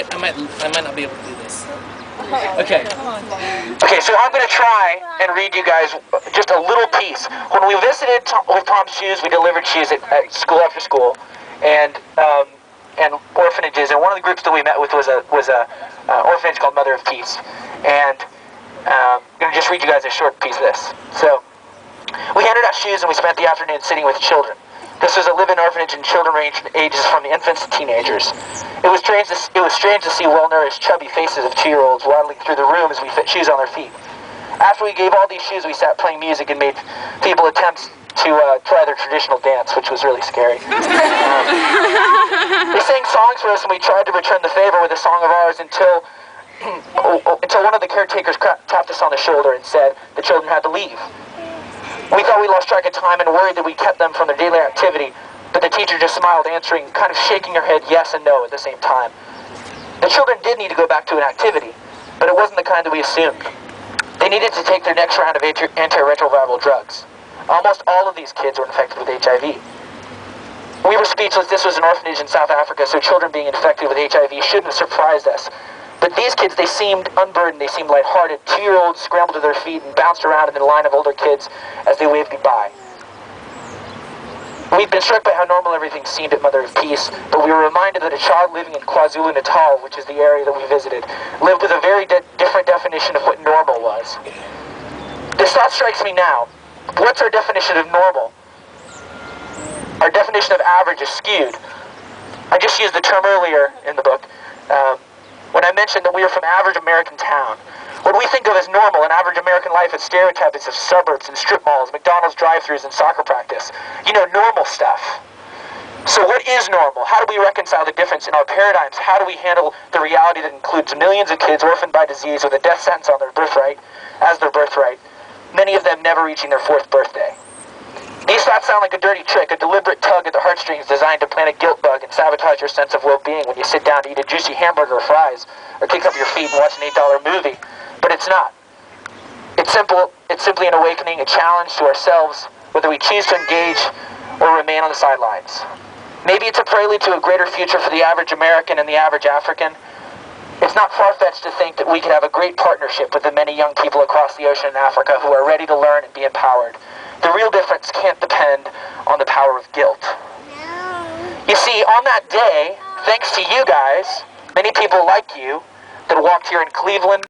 might not be able to do this. Okay. Okay, so I'm going to try and read you guys just a little piece. When we visited with Tom's Shoes, we delivered shoes at school after school, and orphanages. And one of the groups that we met with was a orphanage called Mother of Peace. And I'm going to just read you guys a short piece of this. So, we handed out shoes and we spent the afternoon sitting with children. This was a live-in orphanage, and children ranged from ages from infants to teenagers. It was strange to see well-nourished, chubby faces of 2-year-olds waddling through the room as we fit shoes on their feet. After we gave all these shoes, we sat playing music and made people attempts to try their traditional dance, which was really scary. They sang songs for us, and we tried to return the favor with a song of ours until one of the caretakers tapped us on the shoulder and said the children had to leave. We thought we lost track of time and worried that we kept them from their daily activity, but the teacher just smiled, answering, kind of shaking her head yes and no at the same time. The children did need to go back to an activity, but it wasn't the kind that we assumed. They needed to take their next round of antiretroviral drugs. Almost all of these kids were infected with HIV. We were speechless. This was an orphanage in South Africa, so children being infected with HIV shouldn't have surprised us. But these kids, they seemed unburdened, they seemed lighthearted. 2-year-olds scrambled to their feet and bounced around in the line of older kids as they waved goodbye. We'd been struck by how normal everything seemed at Mother of Peace, but we were reminded that a child living in KwaZulu-Natal, which is the area that we visited, lived with a very different definition of what normal was. This thought strikes me now. What's our definition of normal? Our definition of average is skewed. I just used the term earlier in the book, when I mentioned that we are from average American town. What we think of as normal in average American life is stereotypes of suburbs and strip malls, McDonald's drive-thrus, and soccer practice. You know, normal stuff. So what is normal? How do we reconcile the difference in our paradigms? How do we handle the reality that includes millions of kids orphaned by disease with a death sentence on their birthright, many of them never reaching their 4th birthday? These thoughts sound like a dirty trick, a deliberate tug at the heartstrings designed to plant a guilt bug and sabotage your sense of well-being when you sit down to eat a juicy hamburger or fries, or kick up your feet and watch an $8 movie. But it's not. It's simply an awakening, a challenge to ourselves, whether we choose to engage or remain on the sidelines. Maybe it's a prelude to a greater future for the average American and the average African. It's not far-fetched to think that we could have a great partnership with the many young people across the ocean in Africa who are ready to learn and be empowered. The real difference can't depend on the power of guilt. You see, on that day, thanks to you guys, many people like you that walked here in Cleveland,